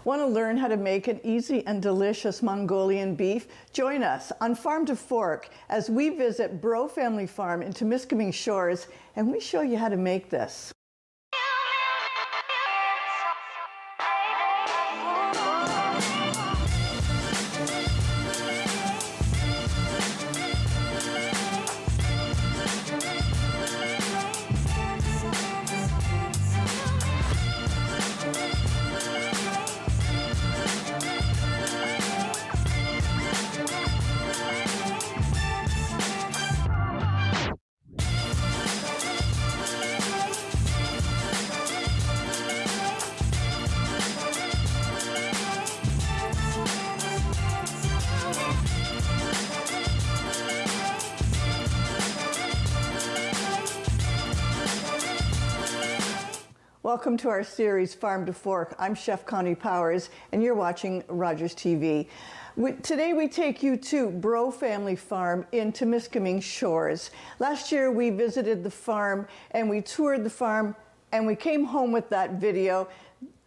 Want to learn how to make an easy and delicious Mongolian beef? Join us on Farm to Fork as we visit Breault Family Farm in Temiskaming Shores, and we show you how to make this. Welcome to our series, Farm to Fork. I'm Chef Connie Powers, and you're watching Rogers TV. Today we take you to Breault Family Farm in Temiskaming Shores. Last year we visited the farm and we toured the farm and we came home with that video.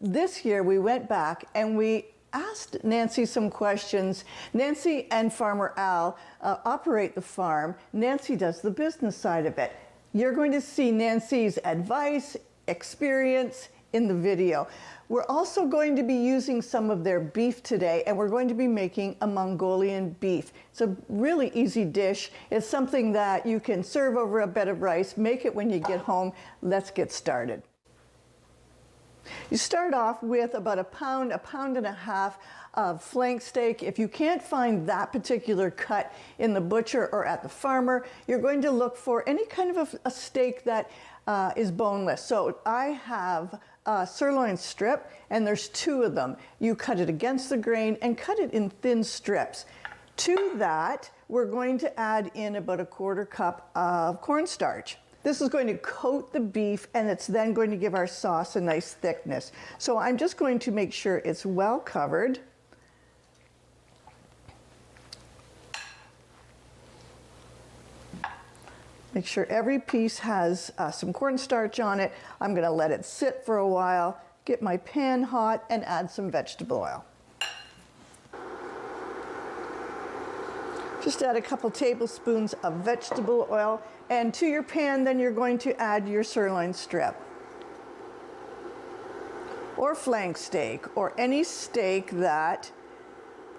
This year we went back and we asked Nancy some questions. Nancy and Farmer Al operate the farm. Nancy does the business side of it. You're going to see Nancy's advice, experience in the video. We're also going to be using some of their beef today, and we're going to be making a Mongolian beef. It's a really easy dish. It's something that you can serve over a bed of rice, make it when you get home. Let's get started. You start off with about a pound and a half of flank steak. If you can't find that particular cut in the butcher or at the farmer, you're going to look for any kind of a steak that is boneless. So I have a sirloin strip, and there's two of them. You cut it against the grain and cut it in thin strips. To that, we're going to add in about a quarter cup of cornstarch. This is going to coat the beef, and it's then going to give our sauce a nice thickness. So I'm just going to make sure it's well covered. Make sure every piece has some cornstarch on it. I'm going to let it sit for a while, get my pan hot, and add some vegetable oil. Just add a couple tablespoons of vegetable oil, and to your pan then you're going to add your sirloin strip or flank steak or any steak that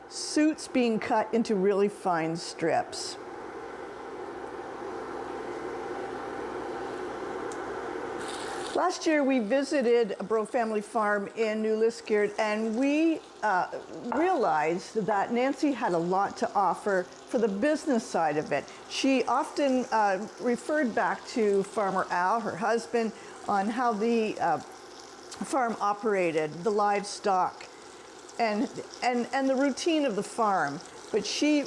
suits being cut into really fine strips. Last year we visited Breault Family Farm in New Liskeard, and we realized that Nancy had a lot to offer for the business side of it. She often referred back to Farmer Al, her husband, on how the farm operated, the livestock, and the routine of the farm. But she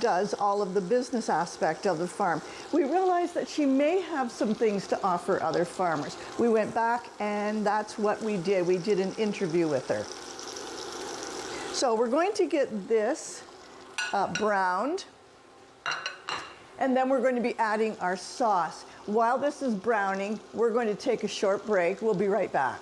does all of the business aspect of the farm. We realized that she may have some things to offer other farmers. We went back, and that's what we did. We did an interview with her. So we're going to get this browned, and then we're going to be adding our sauce. While this is browning, we're going to take a short break. We'll be right back.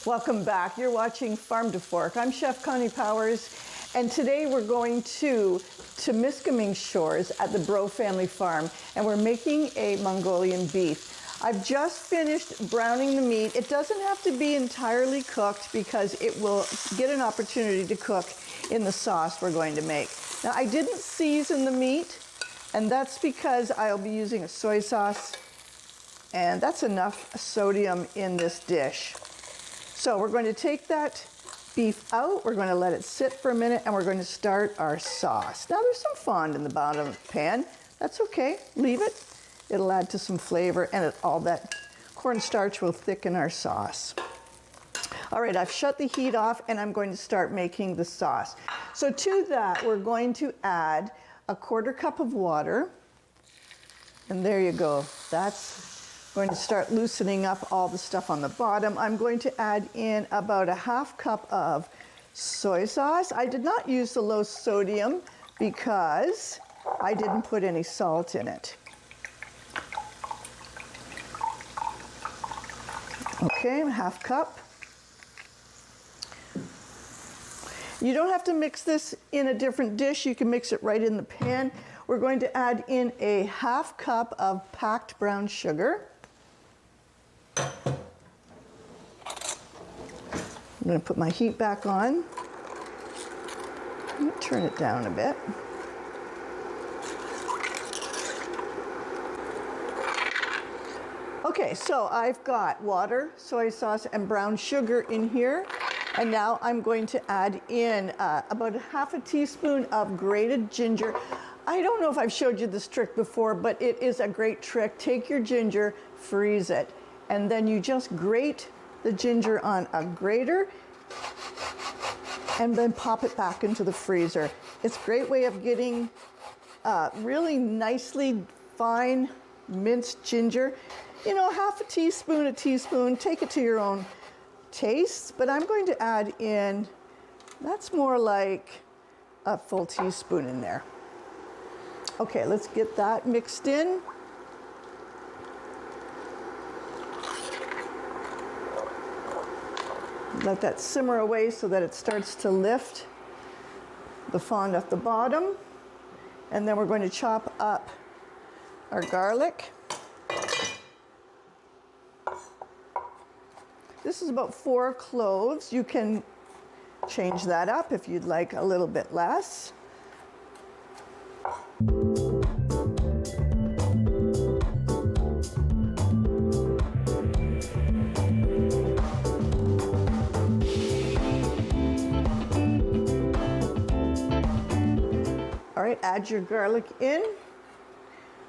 Welcome back. You're watching Farm to Fork. I'm Chef Connie Powers, and today we're going to Temiskaming Shores at the Breault Family Farm, and we're making a Mongolian beef. I've just finished browning the meat. It doesn't have to be entirely cooked because it will get an opportunity to cook in the sauce we're going to make. Now, I didn't season the meat, and that's because I'll be using a soy sauce, and that's enough sodium in this dish. So we're going to take that beef out, we're going to let it sit for a minute, and we're going to start our sauce. Now there's some fond in the bottom of the pan. That's okay, leave it. It'll add to some flavor, and all that cornstarch will thicken our sauce. All right, I've shut the heat off, and I'm going to start making the sauce. So to that, we're going to add a quarter cup of water. And there you go. That's Going to start loosening up all the stuff on the bottom. I'm going to add in about a half cup of soy sauce. I did not use the low sodium because I didn't put any salt in it. Okay, half cup. You don't have to mix this in a different dish. You can mix it right in the pan. We're going to add in a half cup of packed brown sugar. I'm going to put my heat back on. Let me turn it down a bit. Okay, so I've got water, soy sauce, and brown sugar in here. And now I'm going to add in about half a teaspoon of grated ginger. I don't know if I've showed you this trick before, but it is a great trick. Take your ginger, freeze it, and then you just grate the ginger on a grater and then pop it back into the freezer. It's a great way of getting really nicely fine minced ginger. You know, half a teaspoon, take it to your own taste, but I'm going to add in, that's more like a full teaspoon in there. Okay, let's get that mixed in. Let that simmer away so that it starts to lift the fond off the bottom. And then we're going to chop up our garlic. This is about 4 cloves. You can change that up if you'd like a little bit less. All right, add your garlic in.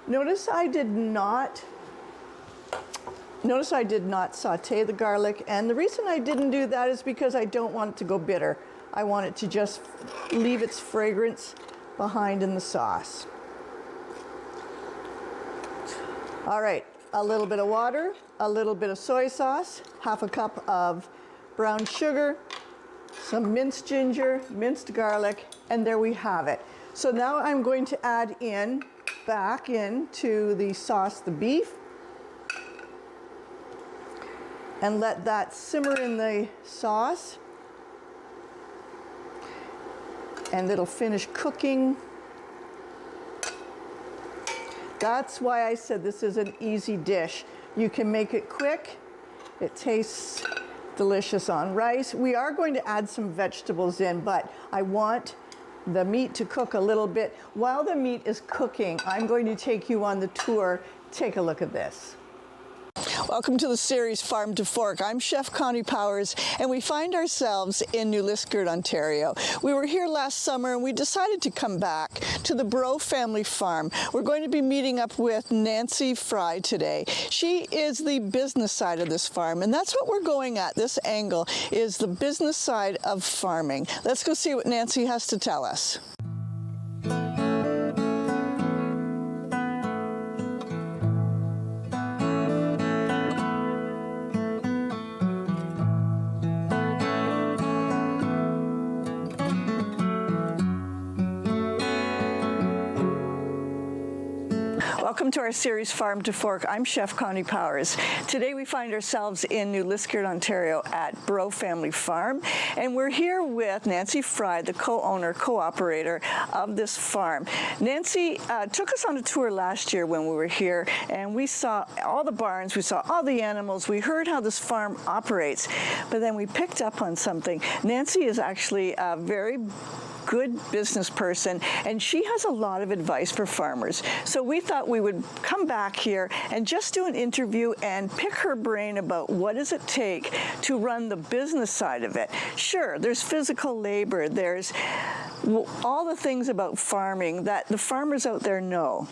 Notice I did not saute the garlic, and the reason I didn't do that is because I don't want it to go bitter. I want it to just leave its fragrance behind in the sauce. All right, a little bit of water, a little bit of soy sauce, half a cup of brown sugar, some minced ginger, minced garlic, and there we have it. So now I'm going to add in, back into the sauce, the beef, and let that simmer in the sauce. And it'll finish cooking. That's why I said this is an easy dish. You can make it quick. It tastes delicious on rice. We are going to add some vegetables in, but I want the meat to cook a little bit. While the meat is cooking, I'm going to take you on the tour. Take a look at this. Welcome to the series Farm to Fork. I'm Chef Connie Powers, and we find ourselves in New Liskeard, Ontario. We were here last summer, and we decided to come back to the Breault Family Farm. We're going to be meeting up with Nancy Fry today. She is the business side of this farm, and that's what we're going at. This angle is the business side of farming. Let's go see what Nancy has to tell us. Welcome to our series Farm to Fork. I'm Chef Connie Powers. Today we find ourselves in New Liskeard, Ontario at Breault Family Farm, and we're here with Nancy Fry, the co-owner, co-operator of this farm. Nancy took us on a tour last year when we were here, and we saw all the barns, we saw all the animals, we heard how this farm operates, but then we picked up on something. Nancy is actually a very good business person, and she has a lot of advice for farmers. So we thought we would come back here and just do an interview and pick her brain about what does it take to run the business side of it. Sure, there's physical labor, there's all the things about farming that the farmers out there know.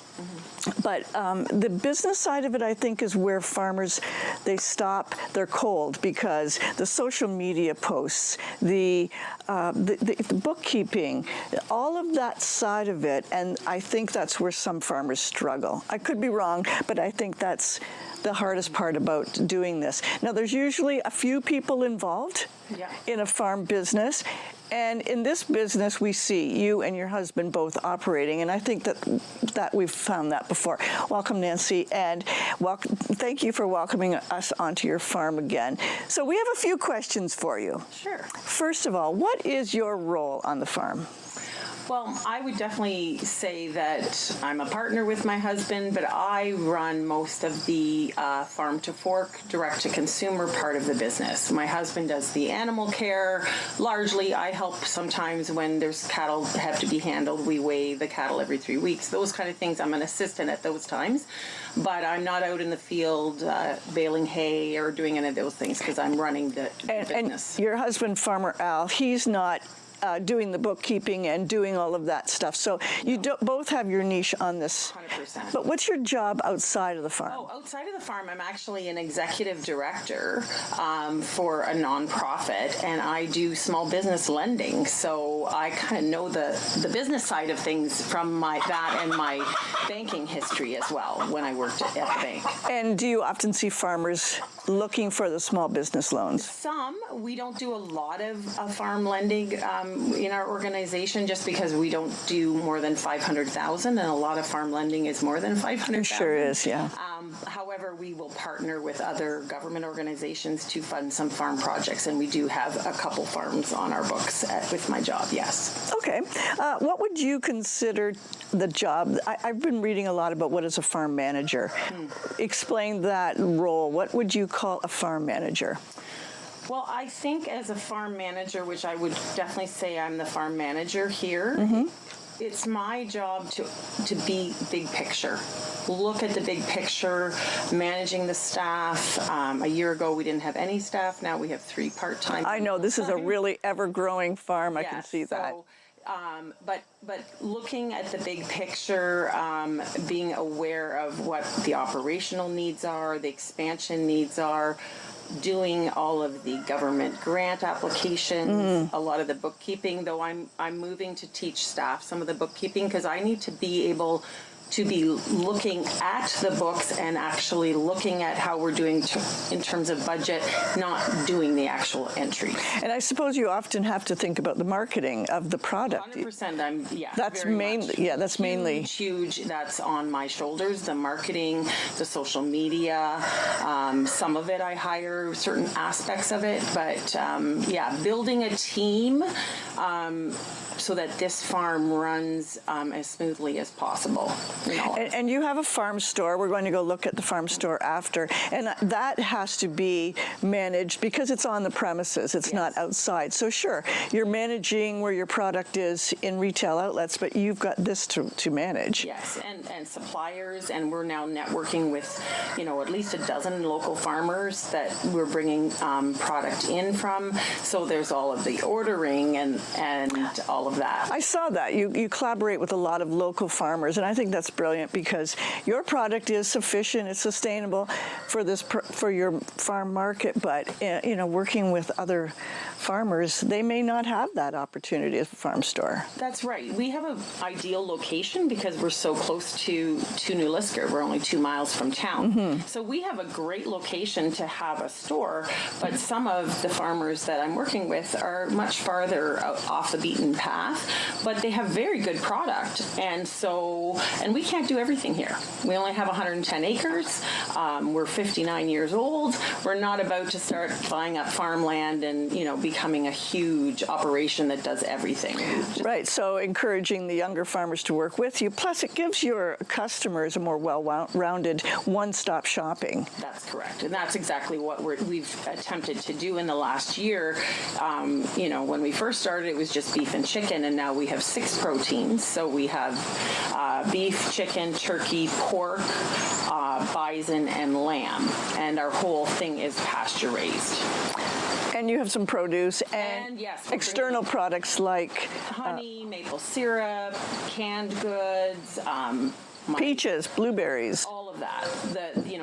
But the business side of it, I think, is where farmers, they stop, they're cold, because the social media posts, the bookkeeping, all of that side of it, and I think that's where some farmers struggle. I could be wrong, but I think that's the hardest part about doing this. Now, there's usually a few people involved in a farm business. And in this business, we see you and your husband both operating, and I think that we've found that before. Welcome, Nancy, and thank you for welcoming us onto your farm again. So we have a few questions for you. Sure. First of all, what is your role on the farm? Well, I would definitely say that I'm a partner with my husband, but I run most of the farm-to-fork, direct-to-consumer part of the business. My husband does the animal care. Largely, I help sometimes when there's cattle have to be handled. We weigh the cattle every 3 weeks. Those kind of things, I'm an assistant at those times. But I'm not out in the field baling hay or doing any of those things because I'm running the business. And your husband, Farmer Al, he's not doing the bookkeeping and doing all of that stuff. So you both have your niche on this. 100%. But what's your job outside of the farm? Oh, outside of the farm, I'm actually an executive director for a nonprofit, and I do small business lending. So I kind of know the business side of things from that and my banking history as well when I worked at the bank. And do you often see farmers looking for the small business loans? Some. We don't do a lot of farm lending in our organization just because we don't do more than $500,000, and a lot of farm lending is more than $500,000. It sure is, yeah. However, we will partner with other government organizations to fund some farm projects, and we do have a couple farms on our books with my job, yes. Okay. What would you consider the job? I've been reading a lot about what is a farm manager. Explain that role. What would you call a farm manager? Well, I think as a farm manager, which I would definitely say I'm the farm manager here, it's my job to be big picture. Look at the big picture, managing the staff. A year ago, we didn't have any staff. Now we have 3 part-time. I know, this is a really ever-growing farm. I can see that. But looking at the big picture, being aware of what the operational needs are, the expansion needs are, doing all of the government grant applications, a lot of the bookkeeping, though I'm moving to teach staff some of the bookkeeping because I need to be able to be looking at the books and actually looking at how we're doing in terms of budget, not doing the actual entry. And I suppose you often have to think about the marketing of the product. 100%. That's mainly. That's mainly huge. That's on my shoulders. The marketing, the social media. Some of it I hire certain aspects of it, but building a team so that this farm runs as smoothly as possible. And you have a farm store. We're going to go look at the farm store after. And that has to be managed because it's on the premises. It's not outside. So sure, you're managing where your product is in retail outlets, but you've got this to manage. Yes, and suppliers, and we're now networking with, at least a dozen local farmers that we're bringing product in from. So there's all of the ordering and all of that. I saw that. You collaborate with a lot of local farmers, and I think that's brilliant because your product is sufficient, it's sustainable for your farm market, but working with other farmers, they may not have that opportunity as a farm store. That's right. We have an ideal location because we're so close to New Liskeard. We're only 2 miles from town. So we have a great location to have a store, but some of the farmers that I'm working with are much farther off the beaten path, but they have very good product. And we can't do everything here. We only have 110 acres. We're 59 years old. We're not about to start buying up farmland and, becoming a huge operation that does everything. Right. So encouraging the younger farmers to work with you. Plus, it gives your customers a more well-rounded one-stop shopping. That's correct. And that's exactly what we've attempted to do in the last year. When we first started, it was just beef and chicken. chicken, and now we have 6 proteins. So we have beef, chicken, turkey, pork, bison, and lamb. And our whole thing is pasture raised. And you have some produce and yes, external products like honey, maple syrup, canned goods, peaches, blueberries. all of that.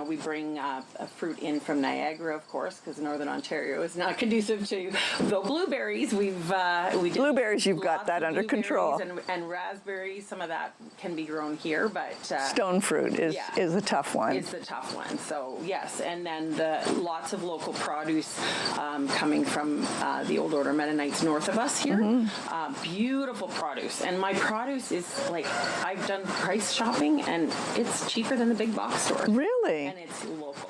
We bring a fruit in from Niagara, of course, because Northern Ontario is not conducive to the blueberries. We did Blueberries, you've got lots that of under control. and raspberries. Some of that can be grown here, but Stone fruit is a tough one. It's the tough one. So yes, and then lots of local produce coming from the Old Order Mennonites north of us here. Beautiful produce, and my produce is like, I've done price shopping, and it's cheaper than the big box stores. Really? And it's local.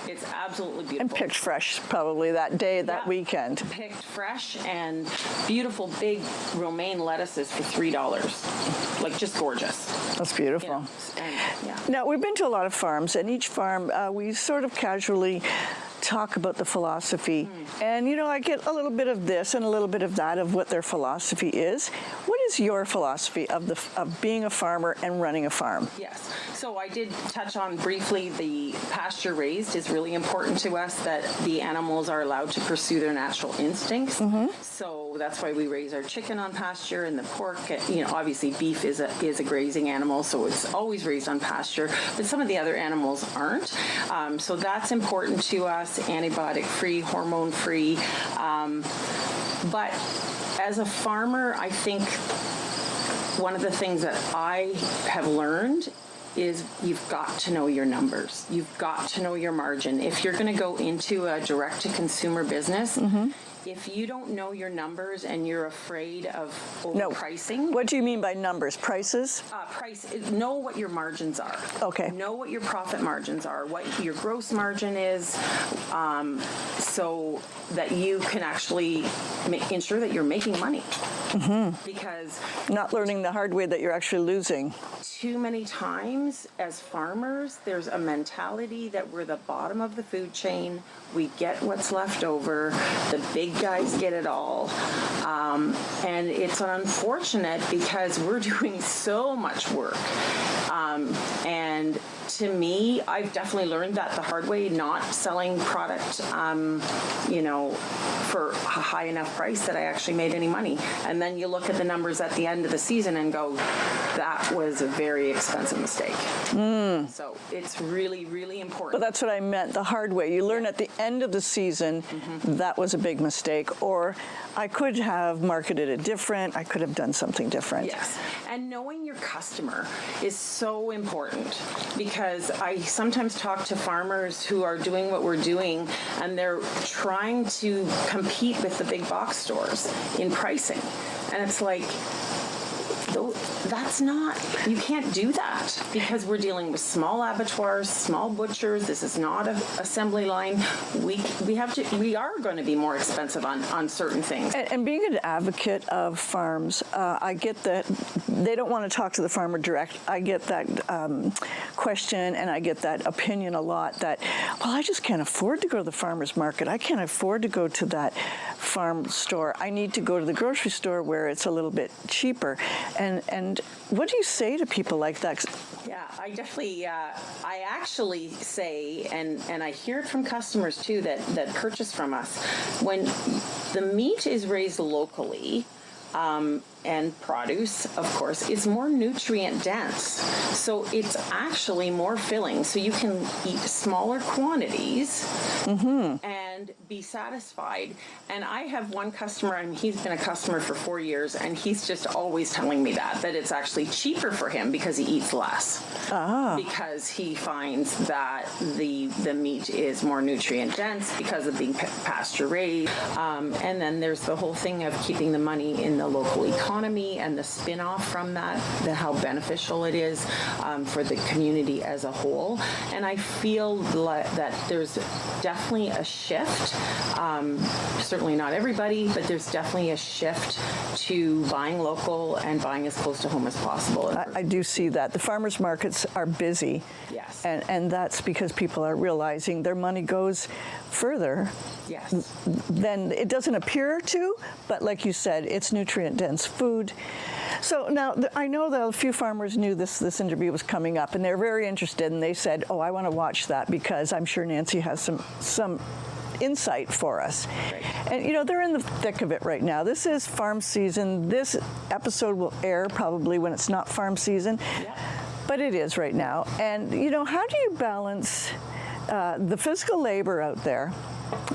It's absolutely beautiful. And picked fresh probably that day, that weekend. Picked fresh, and beautiful big romaine lettuces for $3. Like, just gorgeous. That's beautiful. Now, we've been to a lot of farms, and each farm we sort of casually talk about the philosophy. And, I get a little bit of this and a little bit of that of what their philosophy is. What is your philosophy of being a farmer and running a farm? Yes. So I did touch on briefly the pasture raised is really important to us, that the animals are allowed to pursue their natural instincts. So that's why we raise our chicken on pasture, and the pork, obviously beef is a grazing animal, so it's always raised on pasture, but some of the other animals aren't. So that's important to us, antibiotic-free, hormone-free. But as a farmer, I think one of the things that I have learned is you've got to know your numbers. You've got to know your margin. If you're going to go into a direct-to-consumer business, if you don't know your numbers and you're afraid of overpricing. What do you mean by numbers? Prices? Know what your margins are. Okay. Know what your profit margins are, what your gross margin is, so that you can actually ensure that you're making money. Because not learning the hard way that you're actually losing. Too many times as farmers, there's a mentality that we're the bottom of the food chain. We get what's left over. The big guys get it all. And it's unfortunate because we're doing so much work. And to me, I've definitely learned that the hard way, not selling product, for a high enough price that I actually made any money. And then you look at the numbers at the end of the season and go, that was a very expensive mistake. So it's really, really important. But that's what I meant, the hard way. You learn at the end of the season, that was a big mistake, or I could have marketed it different, I could have done something different. Yes, and knowing your customer is so important, because I sometimes talk to farmers who are doing what we're doing, and they're trying to compete with the big box stores in pricing. And it's like, that's not, you can't do that, because we're dealing with small abattoirs, small butchers. This is not an assembly line. We are going to be more expensive on certain things. And being an advocate of farms, I get that they don't want to talk to the farmer direct. I get that question, and I get that opinion a lot that, well, I just can't afford to go to the farmer's market. I can't afford to go to that farm store. I need to go to the grocery store where it's a little bit cheaper. And what do you say to people like that? Yeah, I definitely, I actually say, and I hear it from customers too that purchase from us, when the meat is raised locally, and produce, of course, is more nutrient dense. So it's actually more filling. So you can eat smaller quantities and be satisfied. And I have one customer, and he's been a customer for 4 years, and he's just always telling me that it's actually cheaper for him because he eats less. Because he finds that the meat is more nutrient dense because of being pasture raised. And then there's the whole thing of keeping the money in the local economy and the spin-off from that, how beneficial it is for the community as a whole. And I feel that there's definitely a shift shift. Certainly not everybody, but there's definitely a shift to buying local and buying as close to home as possible. I do see that. The farmers markets are busy. Yes. And that's because people are realizing their money goes further. Yes. Than it doesn't appear to, but like you said, it's nutrient-dense food. So now, I know that a few farmers knew this interview was coming up, and they're very interested, and they said, oh, I want to watch that because I'm sure Nancy has some insight for us. Right. And you know, they're in the thick of it right now. This is farm season. This episode will air probably when it's not farm season, but it is right now. And you know, how do you balance the physical labor out there,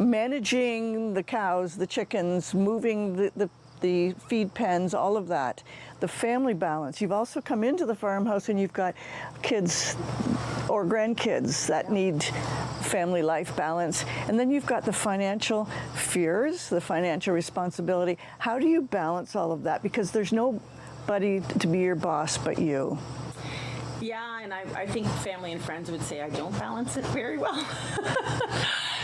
managing the cows, the chickens, moving the feed pens, all of that, the family balance? You've also come into the farmhouse and you've got kids or grandkids that need family life balance. And then you've got the financial fears, the financial responsibility. How do you balance all of that? Because there's nobody to be your boss but you. Yeah, and I think family and friends would say I don't balance it very well.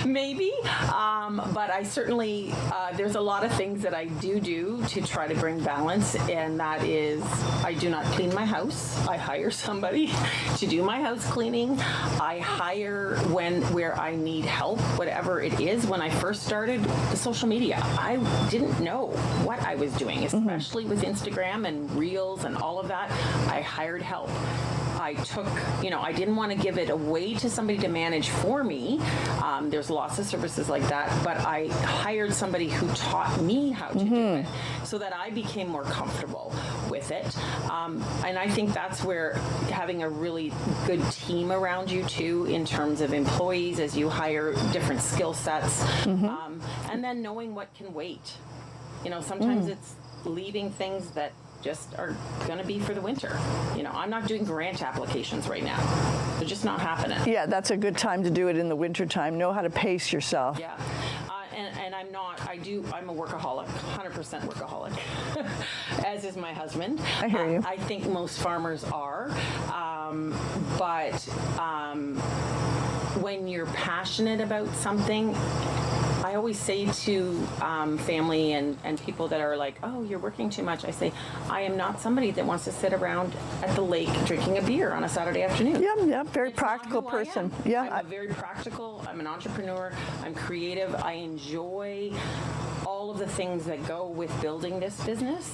Maybe, but I certainly, there's a lot of things that I do to try to bring balance, and that is I do not clean my house. I hire somebody to do my house cleaning. I hire where I need help, whatever it is. When I first started the social media, I didn't know what I was doing, especially with Instagram and Reels and all of that. I hired help. I took, I didn't want to give it away to somebody to manage for me. There's lots of services like that, but I hired somebody who taught me how to do it so that I became more comfortable with it. And I think that's where having a really good team around you too, in terms of employees as you hire different skill sets, and then knowing what can wait. Sometimes it's leaving things that just are going to be for the winter. I'm not doing grant applications right now. They're just not happening. Yeah, that's a good time to do it in the winter time. Know how to pace yourself. Yeah. And I'm not, I'm a workaholic, 100% workaholic, as is my husband. I hear you. I think most farmers are, but when you're passionate about something, I always say to family and people that are like, oh, you're working too much. I say, I am not somebody that wants to sit around at the lake drinking a beer on a Saturday afternoon. Yeah, very practical person. Yeah, I'm very practical. I'm an entrepreneur. I'm creative. I enjoy all of the things that go with building this business.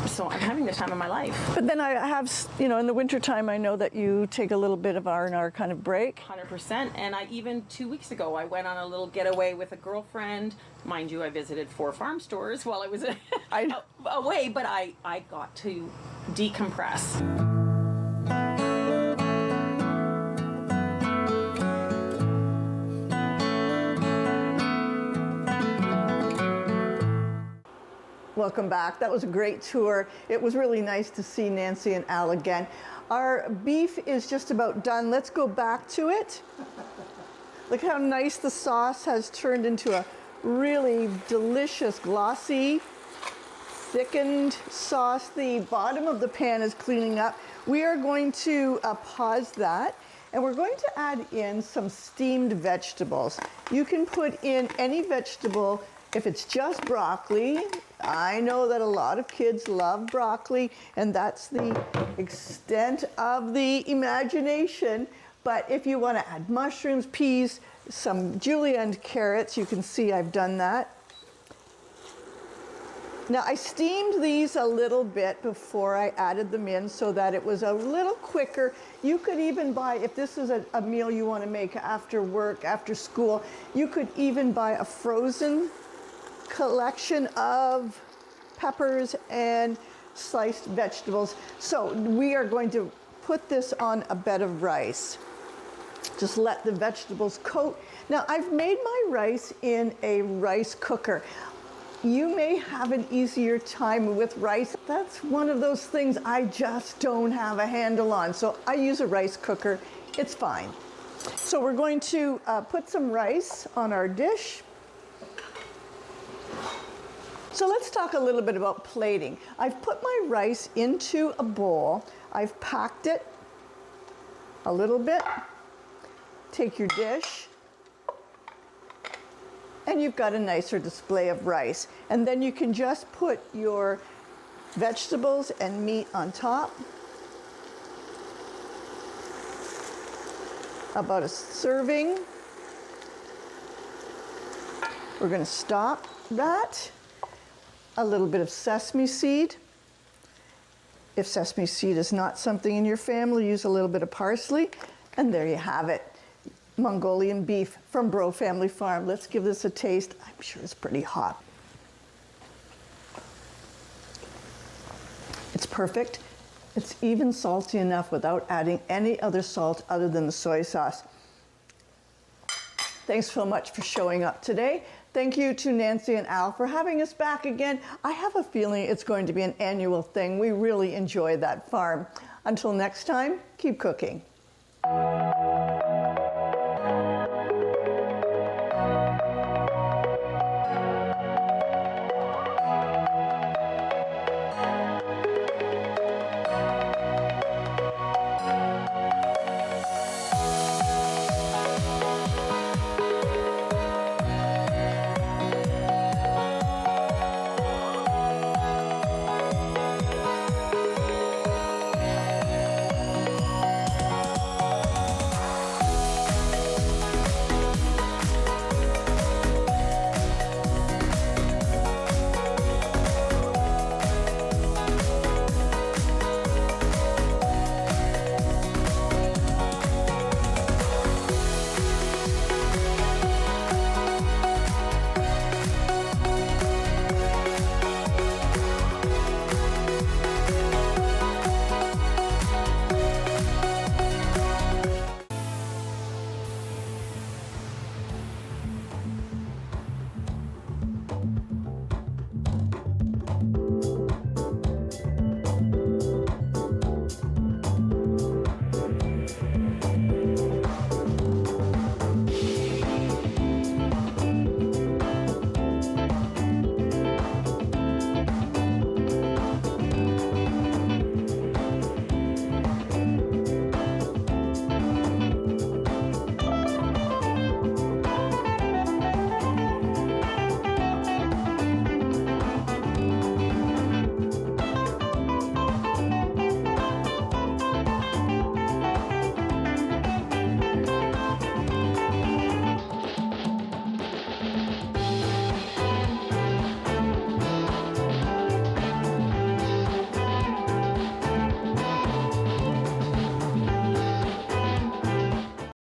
So I'm having the time of my life. But then I have, in the wintertime, I know that you take a little bit of R&R kind of break. 100%. And even 2 weeks ago, I went on a little getaway with a girlfriend. Mind you, I visited 4 farm stores while I was away, but I got to decompress. Welcome back. That was a great tour. It was really nice to see Nancy and Al again. Our beef is just about done. Let's go back to it. Look how nice the sauce has turned into a really delicious, glossy, thickened sauce. The bottom of the pan is cleaning up. We are going to pause that, and we're going to add in some steamed vegetables. You can put in any vegetable. If it's just broccoli, I know that a lot of kids love broccoli, and that's the extent of the imagination. But if you want to add mushrooms, peas, some julienned carrots, you can see I've done that. Now, I steamed these a little bit before I added them in so that it was a little quicker. You could even buy, if this is a meal you want to make after work, after school, you could even buy a frozen collection of peppers and sliced vegetables. So we are going to put this on a bed of rice. Just let the vegetables coat. Now, I've made my rice in a rice cooker. You may have an easier time with rice. That's one of those things I just don't have a handle on. So I use a rice cooker. It's fine. So we're going to put some rice on our dish. So let's talk a little bit about plating. I've put my rice into a bowl. I've packed it a little bit. Take your dish, and you've got a nicer display of rice. And then you can just put your vegetables and meat on top. About a serving. We're going to stop that. A little bit of sesame seed. If sesame seed is not something in your family, use a little bit of parsley. And there you have it. Mongolian beef from Breault Family Farm. Let's give this a taste. I'm sure it's pretty hot. It's perfect. It's even salty enough without adding any other salt other than the soy sauce. Thanks so much for showing up today. Thank you to Nancy and Al for having us back again. I have a feeling it's going to be an annual thing. We really enjoy that farm. Until next time, keep cooking.